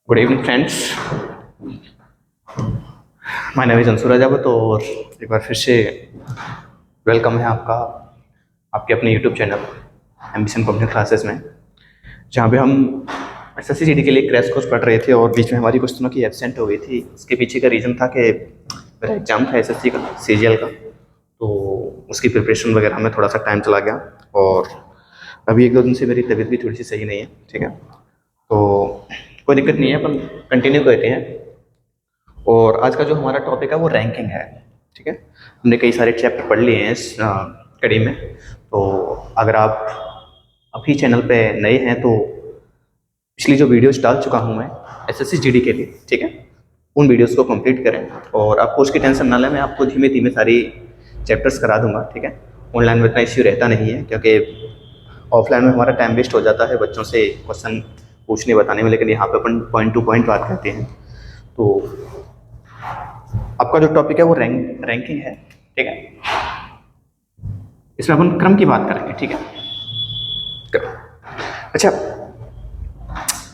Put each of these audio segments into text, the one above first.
Good evening friends. My name is Anshu Rajawat और एक बार फिर से वेलकम है आपका आपके अपने YouTube channel ambition public classes में, जहाँ पे हम एसएससी जीडी के लिए क्रैश कोर्स पढ़ रहे थे और बीच में हमारी कुछ दिनों की एब्सेंट हो गई थी। इसके पीछे का रीज़न था कि मेरा एग्ज़ाम था एसएससी का सीजीएल का, तो उसकी प्रिपरेशन वगैरह में थोड़ा सा टाइम चला गया और अभी एक दो दिन से मेरी तबीयत भी थोड़ी सी सही नहीं है। ठीक है, तो कोई दिक्कत नहीं है, अपन कंटिन्यू करते हैं। और आज का जो हमारा टॉपिक है वो रैंकिंग है। ठीक है, हमने कई सारे चैप्टर पढ़ लिए हैं इस कड़ी में, तो अगर आप अभी चैनल पे नए हैं तो पिछली जो वीडियोस डाल चुका हूँ मैं एसएससी जीडी के लिए, ठीक है, उन वीडियोस को कंप्लीट करें। और आपको उसकी टेंशन ना लें, मैं आपको धीमे धीमे सारी चैप्टर्स करा दूंगा। ठीक है, ऑनलाइन में इतना इश्यू रहता नहीं है, क्योंकि ऑफलाइन में हमारा टाइम वेस्ट हो जाता है बच्चों से क्वेश्चन पूछने बताने में, लेकिन यहाँ पे अपन पॉइंट टू पॉइंट बात करते हैं। तो आपका जो टॉपिक है वो रैंकिंग है। ठीक है, इसमें अपन क्रम की बात करेंगे। ठीक है, अच्छा,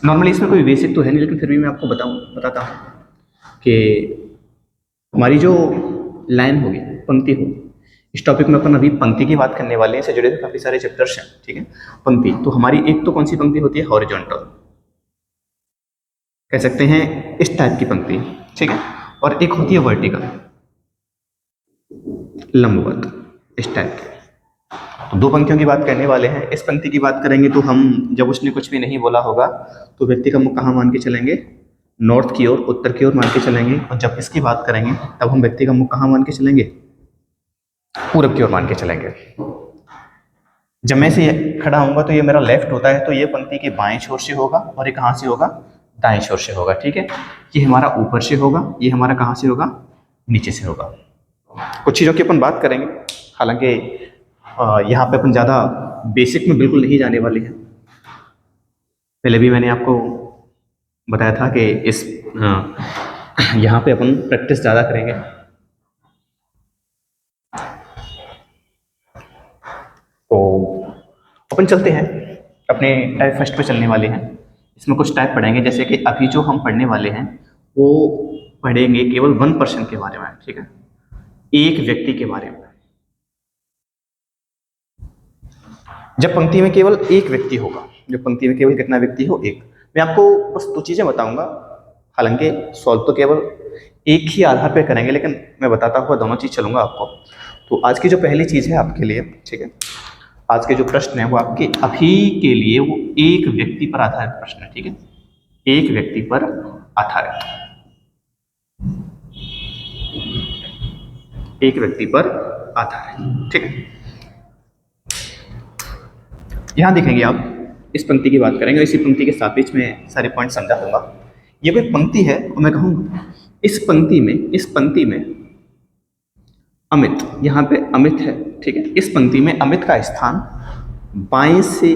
नॉर्मली इसमें कोई बेसिक तो है नहीं, लेकिन फिर भी मैं आपको बताता हूँ कि हमारी जो लाइन होगी, पंक्ति होगी, इस टॉपिक में अपन अभी पंक्ति की बात करने वाले हैं। इससे जुड़े हुए काफी सारे चैप्टर्स हैं। ठीक है, पंक्ति तो हमारी एक तो कौन सी पंक्ति होती है, हॉरिजॉन्टल कह सकते हैं, इस टाइप की पंक्ति। ठीक है, और एक होती है वर्टिकल, लंबवत, इस टाइप की। तो दो पंक्तियों की बात करने वाले हैं। इस पंक्ति की बात करेंगे तो हम जब उसने कुछ भी नहीं बोला होगा तो व्यक्ति का मुख कहाँ मान के चलेंगे, नॉर्थ की ओर, उत्तर की ओर मान के चलेंगे। और जब इसकी बात करेंगे तब हम व्यक्ति का मुख कहाँ मान के चलेंगे, पूरब की ओर मान के चलेंगे। जब मैं से खड़ा होऊंगा तो ये मेरा लेफ्ट होता है, तो ये पंक्ति के बाएं छोर से होगा और ये कहाँ से होगा, दाएं छोर से होगा। ठीक है, ये हमारा ऊपर से होगा, ये हमारा कहाँ से होगा, नीचे से होगा। कुछ चीज़ों की अपन बात करेंगे, हालांकि यहाँ पे अपन ज़्यादा बेसिक में बिल्कुल नहीं जाने वाले हैं। पहले भी मैंने आपको बताया था कि इस यहाँ पे अपन प्रैक्टिस ज़्यादा करेंगे। तो अपन चलते हैं अपने टाइप फर्स्ट पे चलने वाले हैं। इसमें कुछ टाइप पढ़ेंगे, जैसे कि अभी जो हम पढ़ने वाले हैं वो पढ़ेंगे केवल 1% के बारे में। ठीक है, एक व्यक्ति के बारे में। जब पंक्ति में केवल एक व्यक्ति होगा, जब पंक्ति में केवल कितना व्यक्ति हो, एक। मैं आपको बस दो चीजें बताऊंगा, हालांकि सॉल्व तो केवल एक ही आधार पे करेंगे, लेकिन मैं बताता हुआ दोनों चीज चलूंगा आपको। तो आज की जो पहली चीज है आपके लिए, ठीक है, आज के जो प्रश्न है वो आपके अभी के लिए वो एक व्यक्ति पर आधारित प्रश्न है। ठीक है, एक व्यक्ति पर आधारित, एक व्यक्ति पर आधारित। ठीक है, यहां देखेंगे आप, इस पंक्ति की बात करेंगे, इसी पंक्ति के सापेक्ष में सारे पॉइंट समझा दूंगा। ये कोई पंक्ति है और मैं कहूंगा इस पंक्ति में अमित, यहाँ पे अमित है। ठीक है, इस पंक्ति में अमित का स्थान बाएं से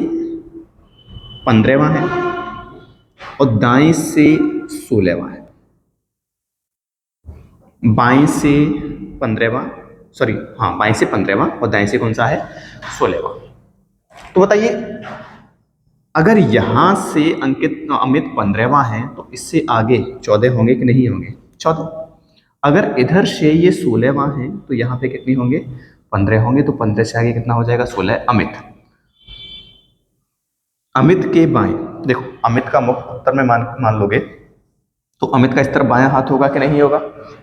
15वां है और दाएं से 16वां है। बाएं से 15वां, सॉरी हाँ, बाएं से 15वां और दाएं से कौन सा है, 16वां। तो बताइए, अगर यहां से अमित 15वां है तो इससे आगे 14 होंगे कि नहीं होंगे, 14। अगर इधर से ये 16वां है तो यहाँ पे कितने होंगे, 15 होंगे। तो 15 से आगे कितना हो जाएगा, 16। अमित के बाएं, देखो अमित का मुख उत्तर में मान लोगे तो अमित का इस तरफ बायां हाथ होगा कि नहीं होगा,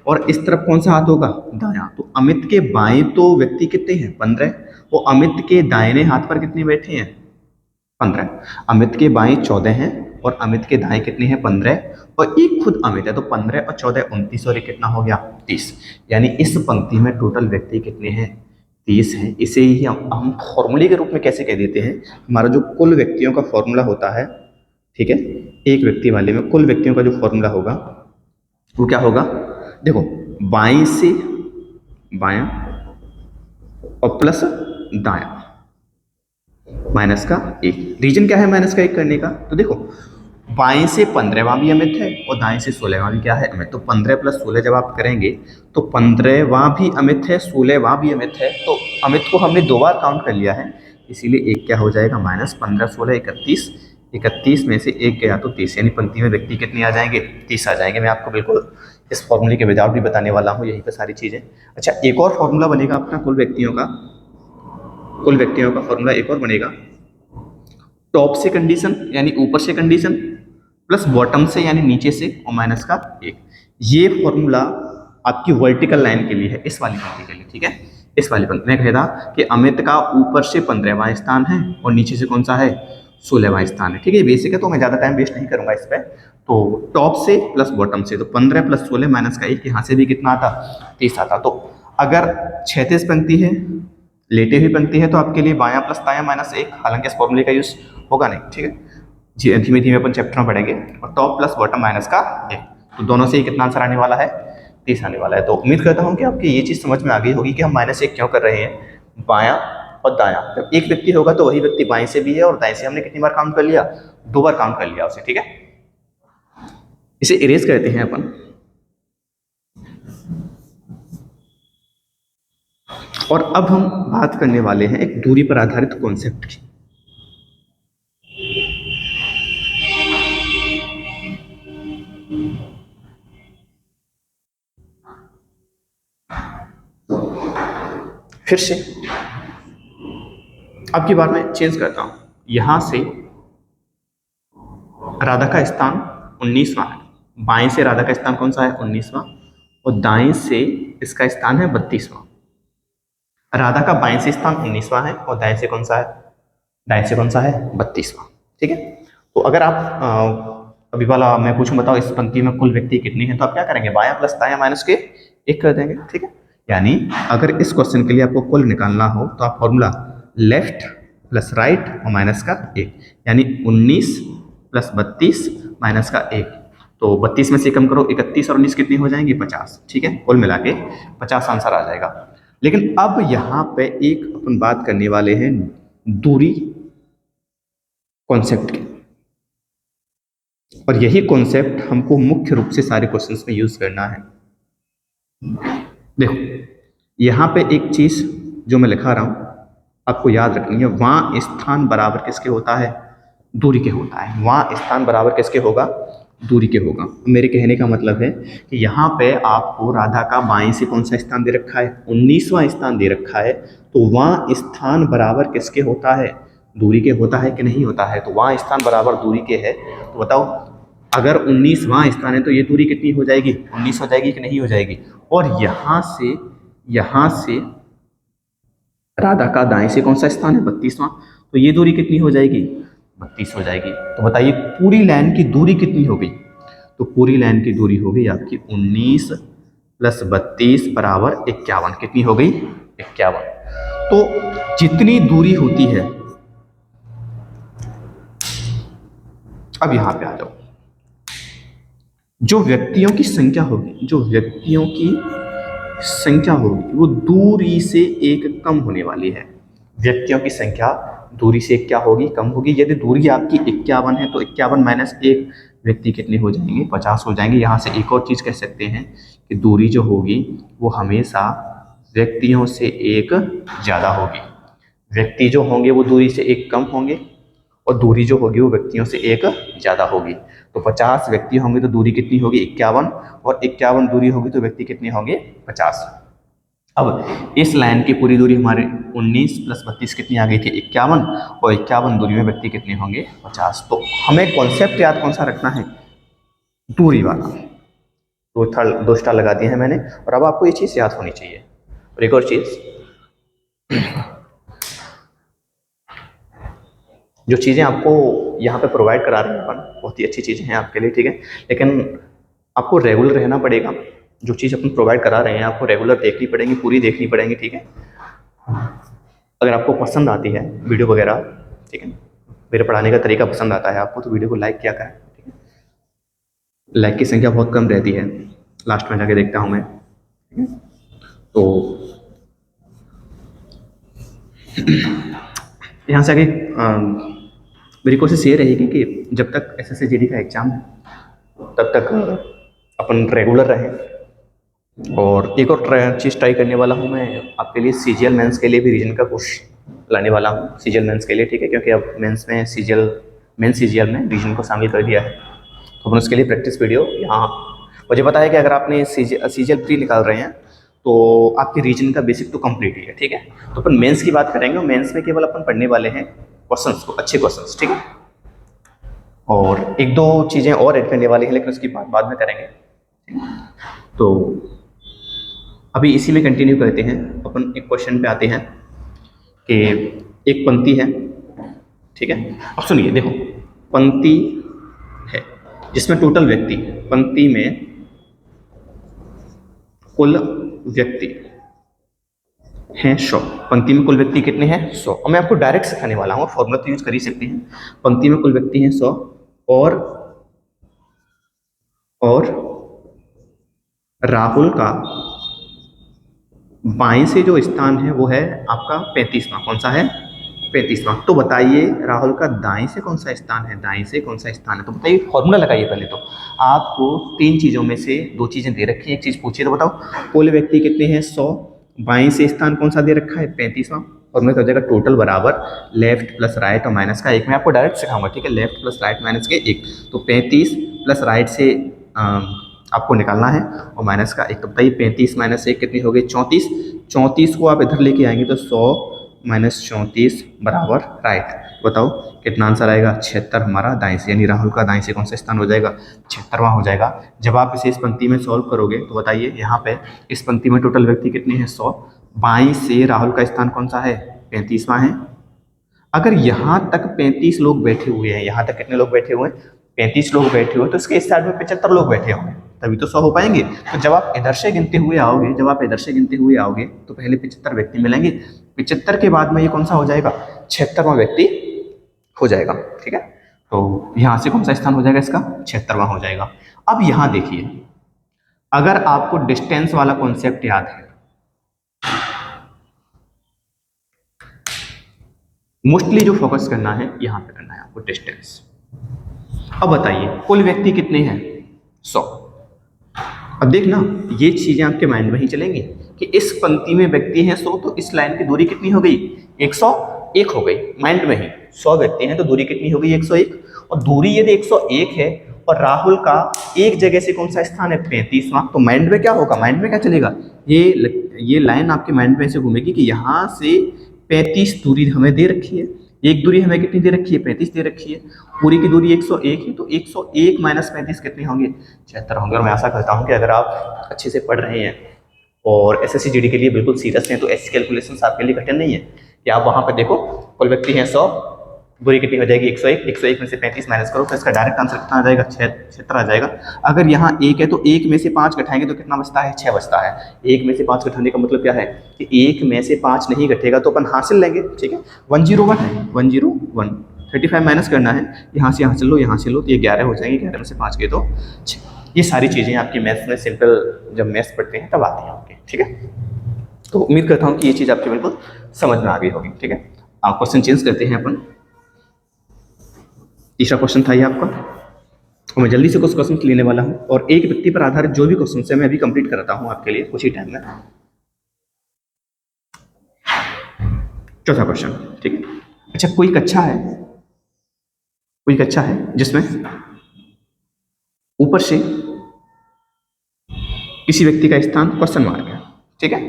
और इस तरफ कौन सा हाथ होगा, दायां। तो अमित के बाएं तो व्यक्ति कितने हैं, 15। वो अमित के दाहिने हाथ पर कितने बैठे हैं, 15। अमित के बाएं 14 हैं और अमित के दाएं कितने हैं, 15। और एक खुद अमित है, तो 15 और 14 29, और ये कितना हो गया, 30। यानी इस पंक्ति में टोटल व्यक्ति कितने हैं, 30 हैं। इसे ही हम फॉर्मूले के रूप में कैसे कह देते हैं, हमारा जो कुल व्यक्तियों का फॉर्मूला होता है, ठीक है, एक व्यक्ति वाले में कुल व्यक्तियों का जो फॉर्मूला होगा वो क्या होगा, देखो बाएं से बायां और प्लस दायां, माइनस का 1। रीजन क्या है माइनस का 1 करने का, तो देखो बाएं से 15वां भी अमित है और दाएं से 16वां भी क्या है, अमित। तो 15 प्लस 16 जब आप करेंगे तो 15वां भी अमित है, 16वां भी अमित है। तो अमित को हमने 2 बार काउंट कर लिया है, इसीलिए एक क्या हो जाएगा, -15 16 31। 31 में से 1 गया तो 30, यानी पंक्ति में व्यक्ति कितने आ जाएंगे? 30 आ जाएंगे। मैं आपको बिल्कुल इस फॉर्मूले के विदाउट भी बताने वाला हूँ, यहीं पर सारी चीज़ें। अच्छा, एक और फॉर्मूला बनेगा अपना कुल व्यक्तियों का फॉर्मूला एक और बनेगा, टॉप से कंडीशन यानी ऊपर से कंडीशन प्लस बॉटम से यानी नीचे से और माइनस का 1। ये फॉर्मूला आपकी वर्टिकल लाइन के लिए है, इस वाली पंक्ति के लिए, ठीक है। इस वाली पंक्ति में कहता कि अमित का ऊपर से 15वां स्थान है और नीचे से कौन सा है? 16वां स्थान है, ठीक है। बेसिक है तो मैं ज़्यादा टाइम वेस्ट नहीं करूंगा इस पर। तो टॉप से प्लस बॉटम से, तो 15 प्लस 16 माइनस का 1, यहाँ से भी कितना आता? 30 आता। तो अगर क्षैतिज पंक्ति है, लेटे हुई पंक्ति है, तो आपके लिए बायां प्लस दायां माइनस 1, हालांकि इस फॉर्मूले का यूज होगा नहीं, ठीक है। धीमे धीमे अपन चैप्टर में पढ़ेंगे। और टॉप प्लस बॉटम माइनस का 1, तो दोनों से ही कितना आंसर आने वाला है? 30 आने वाला है। तो उम्मीद करता हूँ कि आपकी ये चीज़ समझ में आ गई होगी कि हम -1 क्यों कर रहे हैं, बायां और दायां। जब एक व्यक्ति होगा तो वही व्यक्ति बाएं से भी है और दाएं से हमने कितनी बार काउंट कर लिया? 2 बार काउंट कर लिया उसे, ठीक है। इसे इरेज करते हैं अपन। और अब हम बात करने वाले हैं एक दूरी पर आधारित कॉन्सेप्ट की। फिर से अब की बार मैं चेंज करता हूं, यहां से राधा का स्थान 19वां है, बाएं से राधा का स्थान कौन सा है? 19वां, और दाएं से इसका स्थान है 32वां। राधा का बाएं से स्थान 19वां है और दाएं से कौन सा है? दाएं से कौन सा है? 32वां, ठीक है। तो अगर आप अभी वाला मैं पूछूं, बताओ इस पंक्ति में कुल व्यक्ति कितनी है, तो आप क्या करेंगे? बायां प्लस दायां माइनस के 1 कर देंगे, ठीक है। यानी अगर इस क्वेश्चन के लिए आपको कुल निकालना हो तो आप फॉर्मूला लेफ्ट प्लस राइट और माइनस का 1, यानी 19 प्लस 32 माइनस का 1। तो 32 में से कम करो, 31 और 19 कितनी हो जाएंगी? 50, ठीक है। कुल मिला के 50 आंसर आ जाएगा। लेकिन अब यहाँ पे एक अपन बात करने वाले हैं दूरी कॉन्सेप्ट की, और यही कॉन्सेप्ट हमको मुख्य रूप से सारे क्वेश्चंस में यूज करना है। देखो यहाँ पे एक चीज जो मैं लिखा रहा हूं आपको याद रखनी है, वहां स्थान बराबर किसके होता है? दूरी के होता है। वहां स्थान बराबर किसके होगा? दूरी के होगा। मेरे कहने का मतलब है कि यहाँ पे आपको राधा का बाएं से कौन सा स्थान दे रखा है? 19वां स्थान दे रखा है, तो वहां स्थान बराबर किसके होता है? दूरी के होता है कि नहीं होता है? तो वहां स्थान बराबर दूरी के है, तो बताओ अगर 19वां स्थान है तो ये दूरी कितनी हो जाएगी? 19 हो जाएगी कि नहीं हो जाएगी? और यहां से राधा का दाएं से कौन सा स्थान है? 32वां, तो ये दूरी कितनी हो जाएगी? 32 हो जाएगी। तो बताइए पूरी लाइन की दूरी कितनी हो गई? तो पूरी लाइन की दूरी हो गई आपकी 19 प्लस 32 बराबर 51। कितनी हो गई? 51। तो जितनी दूरी होती है, अब यहां पे आ जाओ, जो व्यक्तियों की संख्या होगी, वो दूरी से 1 कम होने वाली है। व्यक्तियों की संख्या दूरी से क्या होगी? कम होगी। यदि दूरी आपकी 51 है तो 51 माइनस 1 व्यक्ति कितने हो जाएंगे? 50 हो जाएंगे। यहाँ से एक और चीज़ कह सकते हैं कि दूरी जो होगी वो हमेशा व्यक्तियों से 1 ज़्यादा होगी। व्यक्ति जो होंगे वो दूरी से 1 कम होंगे और दूरी जो होगी वो व्यक्तियों से 1 ज़्यादा होगी। तो 50 व्यक्ति होंगे तो दूरी कितनी होगी? 51, और 51 दूरी होगी तो व्यक्ति कितने होंगे? 50। अब इस लाइन की पूरी दूरी हमारे 19 प्लस 32 कितनी आ गई थी? 51, और 51 दूरी में व्यक्ति कितने होंगे? 50। तो हमें कॉन्सेप्ट याद कौन सा रखना है? दूरी वाला। तो 2 स्टार लगा दिए हैं मैंने, और अब आपको ये चीज़ याद होनी चाहिए। और एक और चीज़, जो चीज़ें आपको यहाँ पे प्रोवाइड करा रहे हैं अपन, बहुत ही अच्छी चीज़ें हैं आपके लिए, ठीक है। लेकिन आपको रेगुलर रहना पड़ेगा। जो चीज़ अपन प्रोवाइड करा रहे हैं आपको रेगुलर देखनी पड़ेगी, पूरी देखनी पड़ेगी, ठीक है। अगर आपको पसंद आती है वीडियो वगैरह, ठीक है, मेरे पढ़ाने का तरीका पसंद आता है आपको, तो वीडियो को लाइक किया करें, ठीक है। लाइक की संख्या बहुत कम रहती है, लास्ट में जाके देखता हूँ मैं, ठीक है। तो यहाँ से आगे मेरी कोशिश ये रहेगी कि जब तक SSC GD का एग्ज़ाम है तब तक अपन रेगुलर रहें। और एक और चीज़ ट्राई करने वाला हूँ मैं आपके लिए, CGL मेंस के लिए भी रीजन का कुछ लाने वाला हूँ, CGL मेंस के लिए, ठीक है। क्योंकि अब मेंस में CGL मेन सीजीएल में रीजन को शामिल कर दिया है। तो अपन उसके लिए प्रैक्टिस वीडियो यहाँ, मुझे पता है कि अगर आपने सीजीएल प्री निकाल रहे हैं तो आपके रीजन का बेसिक तो कंप्लीट ही है, ठीक है। तो अपन मेंस की बात करेंगे और मेंस में केवल अपन पढ़ने वाले हैं क्वेश्चंस को, अच्छे क्वेश्चंस, ठीक है। और एक दो चीज़ें और ऐड करने वाली हैं लेकिन उसकी बात बाद में करेंगे। तो अभी इसी में कंटिन्यू करते हैं, अपन एक क्वेश्चन पे आते हैं कि एक पंक्ति है, ठीक है। अब सुनिए, देखो पंक्ति है जिसमें टोटल व्यक्ति, पंक्ति में कुल व्यक्ति हैं 100, पंक्ति में कुल व्यक्ति कितने हैं 100। और मैं आपको डायरेक्ट सिखाने वाला हूँ, फॉर्मूला तो यूज कर ही सकते हैं। पंक्ति में कुल व्यक्ति हैं 100 और राहुल का बाएं से जो स्थान है वो है आपका 35वां। कौन सा है? 35वां। तो बताइए राहुल का दाएं से कौन सा स्थान है, दाएं से कौन सा स्थान है? तो बताइए, फॉर्मूला लगाइए। पहले तो आपको 3 चीज़ों में से 2 चीज़ें दे रखी हैं, एक चीज़ पूछिए। तो बताओ कुल व्यक्ति कितने हैं 100, बाएं से स्थान कौन सा दे रखा है 35वां, और मैं हो जाएगा टोटल बराबर लेफ्ट प्लस राइट और माइनस का 1। मैं आपको डायरेक्ट सिखाऊंगा, ठीक है। लेफ्ट प्लस राइट माइनस के 1, तो 35 प्लस राइट से आपको निकालना है और माइनस का 1। तो बताइए 35 माइनस 1 कितनी हो गई 34। 34 को आप इधर लेके आएंगे तो 100 माइनस 34 बराबर राइट। बताओ कितना आंसर आएगा 76 हमारा दाएं से, यानी राहुल का दाएं से कौन सा स्थान हो जाएगा 76वां हो जाएगा। जब आप इसे इस पंक्ति में सॉल्व करोगे तो बताइए यहाँ पे इस पंक्ति में टोटल व्यक्ति कितने हैं 100, बाएं से राहुल का स्थान कौन सा है 35वां है। अगर यहाँ तक 35 लोग बैठे हुए हैं, यहाँ तक कितने लोग बैठे हुए हैं 35 लोग बैठे हुए, तो इसके इस साइड में 75 लोग बैठे होंगे, तभी तो 100 हो पाएंगे। तो जब आप इधर से गिनते हुए आओगे, तो पहले 75 व्यक्ति मिलेंगे, 75 के बाद में ये कौन सा हो जाएगा 76वां व्यक्ति हो जाएगा, ठीक है। तो यहाँ से कौन सा स्थान हो जाएगा इसका 76वां हो जाएगा। अब यहाँ देखिए, अगर आपको डिस्टेंस वाला कॉन्सेप्ट याद है, मोस्टली जो फोकस करना है यहाँ पे करना है आपको डिस्टेंस। अब बताइए कुल व्यक्ति कितने हैं 100। अब देखना ये चीजें आपके माइंड में ही चलेंगी कि इस पंक्ति में व्यक्ति हैं 100, तो इस लाइन की दूरी कितनी हो गई 101 हो गई। माइंड में ही 100 व्यक्ति हैं तो दूरी कितनी हो गई 101। और दूरी यदि 101 है और राहुल का एक जगह से कौन सा स्थान है 35वां, तो माइंड में क्या होगा, माइंड में क्या चलेगा, ये लाइन आपके माइंड में ऐसे घूमेगी कि यहाँ से 35 दूरी हमें दे रखी है, एक दूरी हमें कितनी दे रखी है 35 दे रखी है, पूरी की दूरी 101 है, तो 101 माइनस 35 कितने होंगे 76 होंगे। और मैं आशा करता हूँ कि अगर आप अच्छे से पढ़ रहे हैं और एसएससी जीडी के लिए बिल्कुल सीरियस हैं तो ऐसी कैलकुलेशंस आपके लिए कठिन नहीं है कि आप वहाँ पर देखो कुल व्यक्ति हैं 100, दूरी कितनी हो जाएगी 101, 101 में से 35 माइनस करो तो इसका डायरेक्ट आंसर कितना आ जाएगा 76 आ जाएगा। अगर यहाँ 1 है तो 1 में से 5 घटाएंगे तो कितना बचता है 6 बचता है। 1 में से 5 घटाने का मतलब क्या है कि 1 में से 5 नहीं घटेगा तो अपन हासिल लेंगे, ठीक है। 101 है 101, 35 माइनस करना है, यहाँ से यहाँ चलो यहाँ से लो तो ये 11 हो जाएंगे, 11 में से 5 गए तो 6। ये सारी चीज़ें आपकी मैथ्स में सिंपल जब मैथ्स पढ़ते हैं तब आती हैं आपके, ठीक है। तो उम्मीद करता हूँ कि ये चीज़ आपकी बिल्कुल समझ में आ गई होगी, ठीक है। आप क्वेश्चन चेंज करते हैं अपन। तीसरा क्वेश्चन था ये आपका, और मैं जल्दी से कुछ क्वेश्चन लेने वाला हूं और एक व्यक्ति पर आधारित जो भी क्वेश्चन है मैं अभी कंप्लीट कराता हूं आपके लिए कुछ ही टाइम में। चौथा क्वेश्चन, ठीक है। अच्छा, कोई कक्षा है जिसमें ऊपर से किसी व्यक्ति का स्थान क्वेश्चन मार्क है, ठीक है,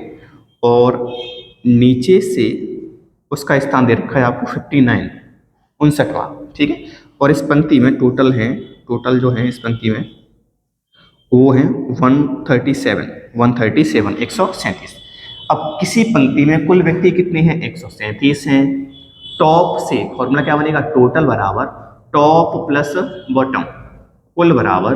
और नीचे से उसका स्थान दे रखा है आपको 59 59वां, ठीक है। और इस पंक्ति में टोटल जो है इस पंक्ति में वो है 137 137। अब किसी पंक्ति में कुल व्यक्ति कितने हैं 137 हैं। टॉप से फॉर्मूला क्या बनेगा, टोटल बराबर टॉप प्लस बॉटम, कुल बराबर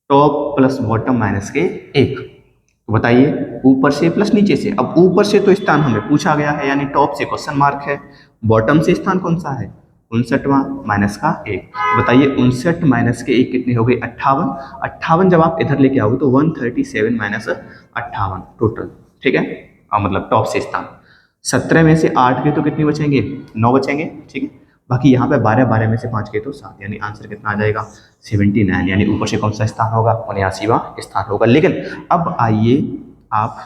टॉप प्लस बॉटम माइनस के 1। तो बताइए ऊपर से प्लस नीचे से। अब ऊपर से तो स्थान हमें पूछा गया है यानी टॉप से क्वेश्चन मार्क है, बॉटम से स्थान कौन सा है 59वां माइनस का 1। बताइए 59 माइनस के 1 कितने हो गए 58। 58 जब आप इधर लेके आओगे तो 137 माइनस 58 टोटल, ठीक है। मतलब टॉप से स्थान 17 में से 8 के तो कितने बचेंगे 9 बचेंगे, ठीक है। बाकी यहाँ पे 12 में से 5 के तो 7, यानी आंसर कितना आ जाएगा 79, यानी ऊपर से कौन सा स्थान होगा 79वां स्थान होगा। लेकिन अब आइए आप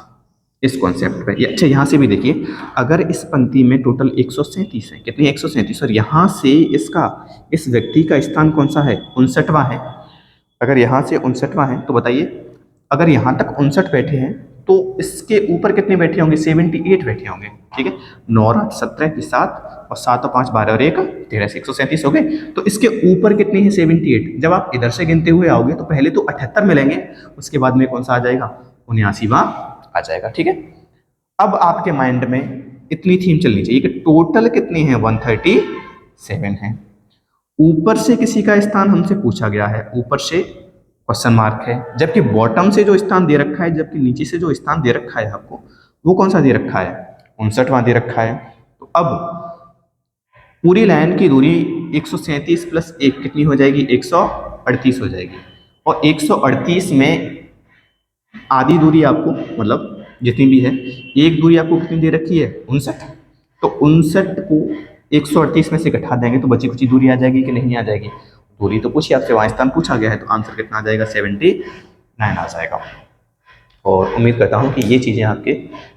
इस कॉन्सेप्ट पे। अच्छा यहाँ से भी देखिए, अगर इस पंक्ति में टोटल 137 है, कितनी 137, और यहाँ से इसका इस व्यक्ति का स्थान कौन सा है, 59वां है। अगर यहाँ से 59वां है तो बताइए, अगर यहाँ तक 59 बैठे हैं तो इसके ऊपर कितने बैठे होंगे, 78 बैठे होंगे। ठीक है, 9 और 8 17 की 7 और 7 और 5 12 और 1 13 से 137 हो गए। तो इसके ऊपर कितनी है, 78। जब आप इधर से गिनते हुए आओगे तो पहले तो 78 मिलेंगे, उसके बाद में कौन सा आ जाएगा, 79वां आ जाएगा। ठीक है, अब आपके माइंड में इतनी थीम चलनी चाहिए कि टोटल कितनी है, 137 है। ऊपर से किसी का स्थान हमसे पूछा गया है, ऊपर से क्वेश्चन मार्क है, जबकि बॉटम से जो स्थान दे रखा है, जबकि नीचे से जो स्थान दे रखा है आपको, वो कौन सा दे रखा है, 59वां दे रखा है। तो अब पूरी लाइन की दूरी 137 प्लस 1 कितनी हो जाएगी, 138 हो जाएगी। और 138 में आधी दूरी आपको, मतलब जितनी भी है, एक दूरी आपको कितनी दे रखी है, 59। तो 59 को 138 में से घटा देंगे तो बची कुछ दूरी आ जाएगी कि नहीं आ जाएगी। दूरी तो पूछिए आपसे, वहाँ स्थान पूछा गया है, तो आंसर कितना आ जाएगा, 79 आ जाएगा। और उम्मीद करता हूँ कि ये चीज़ें आपके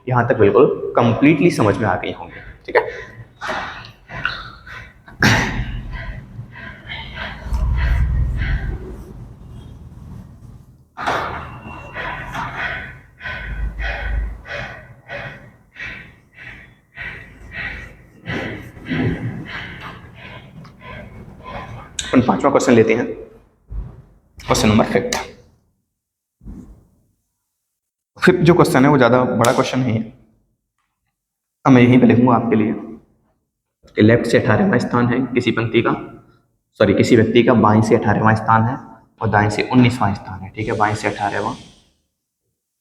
यहाँ तक बिल्कुल कंप्लीटली समझ में आ गई होंगी। ठीक है, अपन 5वां क्वेश्चन लेते हैं, क्वेश्चन नंबर 5। जो क्वेश्चन है वो ज़्यादा बड़ा क्वेश्चन नहीं है, अब मैं यहीं पे लिखूंगा आपके लिए कि लेफ्ट से 18वां स्थान है किसी पंक्ति का, सॉरी किसी व्यक्ति का, बाएं से 18वां स्थान है और दाएं से 19वां स्थान है। ठीक है, बाएं से 18वां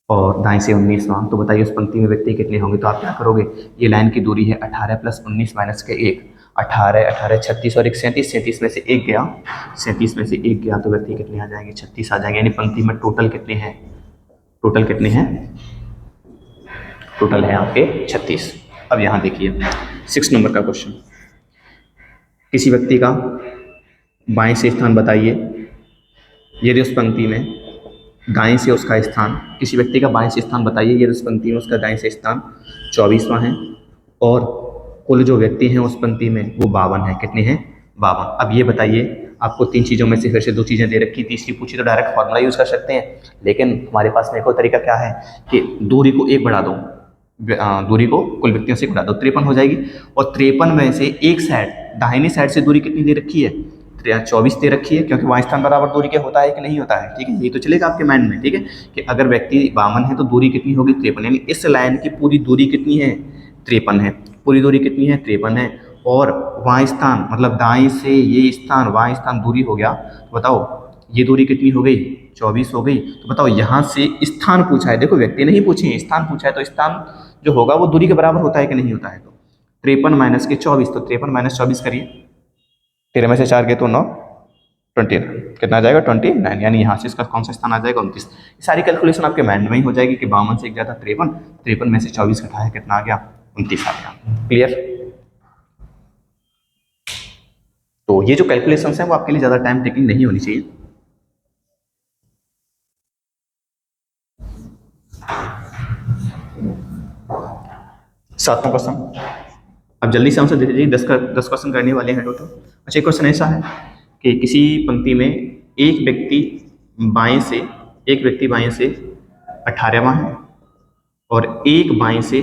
और दाएं से 19वां। तो बताइए उस पंक्ति में व्यक्ति कितने होंगे। तो आप क्या करोगे, ये लाइन की दूरी है 18 प्लस 19 माइनस के 1, 18 18 36 और 1 37, 37 में से 1 गया, 37 में से 1 गया तो व्यक्ति कितने आ जाएंगे, 36 आ जाएंगे। यानी पंक्ति में टोटल कितने हैं, टोटल कितने हैं, टोटल है आपके 36। अब यहाँ देखिए 6 नंबर का क्वेश्चन, किसी व्यक्ति का बाएं से स्थान बताइए। यदि उस पंक्ति में दाएं से उसका स्थान, किसी व्यक्ति का बाएं से स्थान बताइए, यदि उस पंक्ति में उसका दाएं से स्थान 24वां है और कुल जो व्यक्ति हैं उस पंक्ति में वो 52 है। कितने हैं, 52। अब ये बताइए, आपको 3 चीज़ों में से फिर से 2 चीज़ें दे रखी, तीसरी पूछी तो डायरेक्ट फॉर्मूला यूज़ कर सकते हैं, लेकिन हमारे पास में एक और तरीका क्या है कि दूरी को 1 बढ़ा दो, दूरी को कुल व्यक्तियों से बढ़ा दो, 53 हो जाएगी। और 53 में से एक साइड, दाहिनी साइड से दूरी कितनी दे रखी है, 24 दे रखी है, क्योंकि वहाँ स्थान बराबर दूरी के होता है कि नहीं होता है। ठीक है, ये तो चलेगा आपके माइंड में। ठीक है, कि अगर व्यक्ति 52 है तो दूरी कितनी होगी, 53। यानी इस लाइन की पूरी दूरी कितनी है, 53 है। पूरी दूरी कितनी है, 53 है। और वहाँ स्थान मतलब दाएं से ये स्थान, वहाँ स्थान दूरी हो गया, तो बताओ ये दूरी कितनी हो गई, 24 हो गई। तो बताओ यहाँ से स्थान पूछा है, देखो व्यक्ति नहीं पूछे, स्थान पूछा है, तो स्थान जो होगा वो दूरी के बराबर होता है कि नहीं होता है। तो 53 माइनस के 24, तो 53 माइनस 24 करिए, 13 में से 4 गए तो 9, 29, कितना आ जाएगा, 29। यानी यहाँ से इसका कौन सा स्थान आ जाएगा, 29। सारी कैलकुलेशन आपके माइंड में ही हो जाएगी कि 52 से 1 गया था 53, 53 में से 24 घटाया कितना आ गया, 29 आ गया। क्लियर। तो ये जो कैलकुलेशंस हैं वो आपके लिए ज़्यादा टाइम टेकिंग नहीं होनी चाहिए। सातवां क्वेश्चन, अब जल्दी से आंसर दे दीजिए, 10 क्वेश्चन करने वाले हैं टोटल। अच्छा, एक क्वेश्चन ऐसा है कि किसी पंक्ति में एक व्यक्ति बाएं से 18वां है और एक बाएं से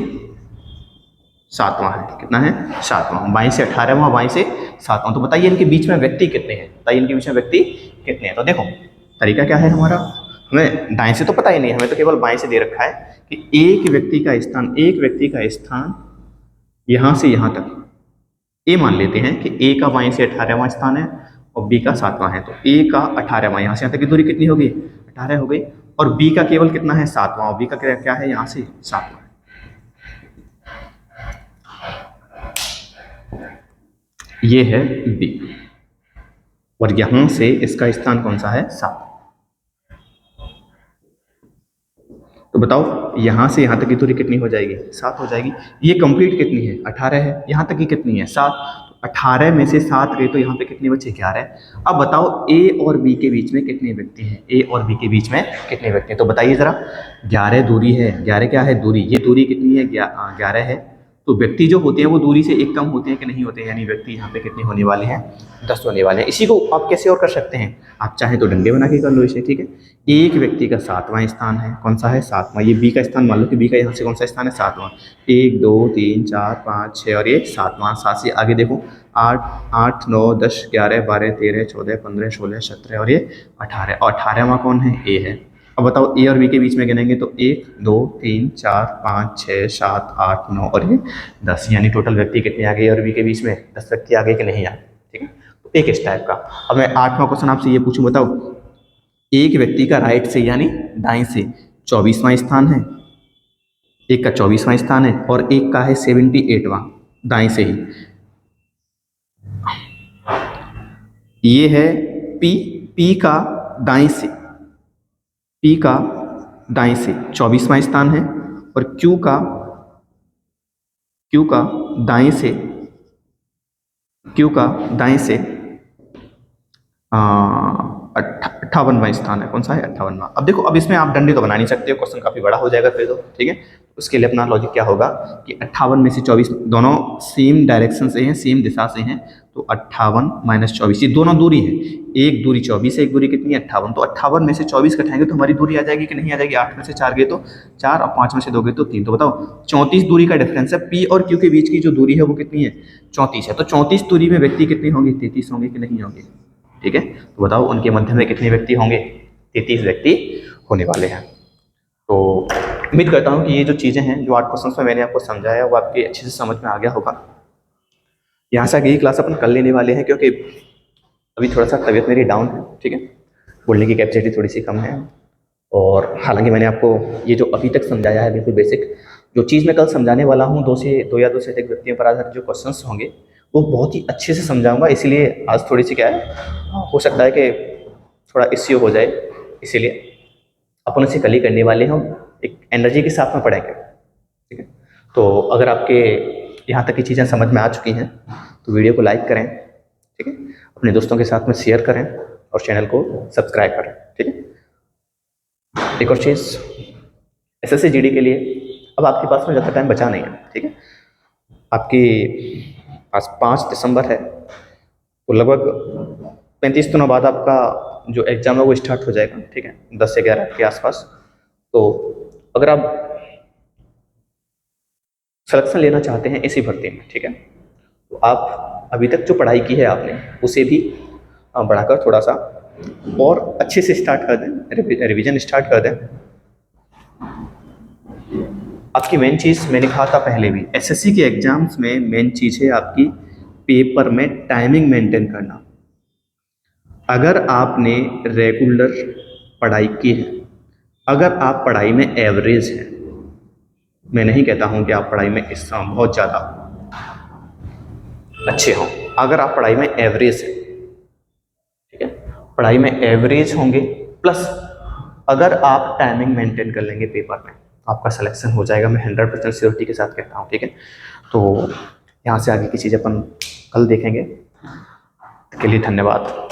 7वां है। कितना है, 7वां। बाएं से 18वां, बाएं से 7वां। तो बताइए इनके बीच में व्यक्ति कितने हैं, बताइए इनके बीच में व्यक्ति कितने हैं। तो देखो तरीका क्या है हमारा, हमें दाएं से तो पता ही नहीं, हमें तो केवल बाएं से दे रखा है कि एक व्यक्ति का स्थान यहाँ से यहाँ तक, ए मान लेते हैं कि ए का बाएं से 18वां स्थान है और बी का 7वां है। तो ए का 18वां, यहाँ से यहाँ तक की दूरी कितनी हो गई, 18 हो गई। और बी का केवल कितना है, 7वां। और बी का क्या है, यहाँ से 7वां। ये है बी और यहां से इसका स्थान कौन सा है, 7। तो बताओ यहां से यहां तक की दूरी कितनी हो जाएगी, 7 हो जाएगी। ये कंप्लीट कितनी है, 18 है, यहां तक की कितनी है, 7। 18 में से 7 गए तो यहाँ पे कितने बचे? 11। अब बताओ ए और बी के बीच में कितने व्यक्ति हैं? ए और बी के बीच में कितने व्यक्ति हैं? तो बताइए ज़रा। 11 दूरी है, 11 क्या है? दूरी। ये दूरी कितनी है? 11 है। तो व्यक्ति जो होते हैं वो दूरी से एक कम होते हैं कि नहीं होते हैं? यानी व्यक्ति यहाँ पे कितने होने वाले हैं? 10 होने वाले हैं। इसी को आप कैसे और कर सकते हैं? आप चाहें तो डंडे बना के कर लो इसे, ठीक है। एक व्यक्ति का 7वां स्थान है। कौन सा है? 7वां। ये बी का स्थान मान लो कि बी का यहाँ से कौन सा स्थान है? 7वां। 1 2 3 4 5 6 और ये 7वां। 7 से आगे देखो 8 9 10 11 12 13 14 15 16 17 और ये 18। और 18वां कौन है? ए है। अब बताओ ए और बी के बीच में गिनेंगे तो 1 2 3 4 5 6 7 8 9 और ये 10। यानी टोटल व्यक्ति कितने आ गए ए और बी के बीच में? 10 व्यक्ति आ गए कि नहीं आ गए? ठीक है। तो एक इस टाइप का। अब मैं 8वां क्वेश्चन आपसे ये पूछूं, बताओ एक व्यक्ति का राइट से यानी दाएं से 24वां स्थान है, एक का 24वां स्थान है और एक का है 78वां दाएं से ही। ये है पी। पी का दाएं से, पी का दाएं से 24वां स्थान है और क्यू का दाएं से, क्यू का दाएं से 58वां स्थान है। कौन सा है? 58वां। अब देखो, अब इसमें आप डंडे तो बना नहीं सकते हो, क्वेश्चन काफी बड़ा हो जाएगा फिर तो, ठीक है। उसके लिए अपना लॉजिक क्या होगा कि 58 में से 24 दोनों सेम डायरेक्शन से हैं, सेम दिशा से हैं, तो 58 माइनस 24 ये दोनों दूरी है। एक दूरी 24 है, एक दूरी कितनी है? 58। तो 58 में से 24 घटाएंगे तो हमारी दूरी आ जाएगी कि नहीं आ जाएगी? 8 में से 4 गए तो 4 और 5 में से 2 गए तो 3। तो बताओ 34 दूरी का डिफरेंस है। पी और क्यू के बीच की जो दूरी है वो कितनी है? 34 है। तो 34 दूरी में व्यक्ति कितने होंगे? 33 होंगे कि नहीं होंगे? ठीक है। तो बताओ उनके मध्य में कितने व्यक्ति होंगे? 33 व्यक्ति होने वाले हैं। तो उम्मीद करता हूँ कि ये जो चीज़ें हैं, जो 8 क्वेश्चन में मैंने आपको समझाया, वो आपके अच्छे से समझ में आ गया होगा। यहाँ से आगे की क्लास अपन कर लेने वाले हैं, क्योंकि अभी थोड़ा सा तबीयत मेरी डाउन है, ठीक है। बोलने की कैपेसिटी थोड़ी सी कम है। और हालांकि मैंने आपको ये जो अभी तक समझाया है बिल्कुल बेसिक, जो चीज़ मैं कल समझाने वाला हूँ, 2 या 2 से अधिक व्यक्तियों पर आधारित जो क्वेश्चंस होंगे वो बहुत ही अच्छे से समझाऊंगा। इसीलिए आज थोड़ी सी क्या है, हो सकता है कि थोड़ा इश्यू हो जाए, इसीलिए अपन इसे कल ही करने वाले हैं। हम एक एनर्जी के साथ में पढ़ेंगे, ठीक है। तो अगर आपके यहाँ तक की चीज़ें समझ में आ चुकी हैं तो वीडियो को लाइक करें, ठीक है। अपने दोस्तों के साथ में शेयर करें और चैनल को सब्सक्राइब करें, ठीक है। एक और चीज़, SSC GD के लिए अब आपके पास में ज़्यादा टाइम बचा नहीं है, ठीक है। आपके पास 5 दिसंबर है, तो लगभग 35 दिनों बाद आपका जो एग्ज़ाम है वो स्टार्ट हो जाएगा, ठीक है, 10 से 11 के आसपास। तो अगर आप सिलेक्शन लेना चाहते हैं इसी भर्ती में, ठीक है, तो आप अभी तक जो पढ़ाई की है आपने उसे भी बढ़ाकर थोड़ा सा और अच्छे से स्टार्ट कर दें, रिवीजन स्टार्ट कर दें। आपकी मेन चीज़ मैंने कहा था पहले भी, SSC के एग्जाम्स में मेन चीज़ है आपकी पेपर में टाइमिंग मेंटेन करना। अगर आपने रेगुलर पढ़ाई की है, अगर आप पढ़ाई में एवरेज हैं, मैं नहीं कहता हूं कि आप पढ़ाई में इस बहुत ज़्यादा अच्छे हों, अगर आप पढ़ाई में एवरेज हैं, ठीक है, पढ़ाई में एवरेज होंगे, प्लस अगर आप टाइमिंग मेंटेन कर लेंगे पेपर में, आपका सिलेक्शन हो जाएगा। मैं 100% श्योरिटी के साथ कहता हूँ, ठीक है। तो यहाँ से आगे की चीज़ अपन कल देखेंगे। के लिए धन्यवाद।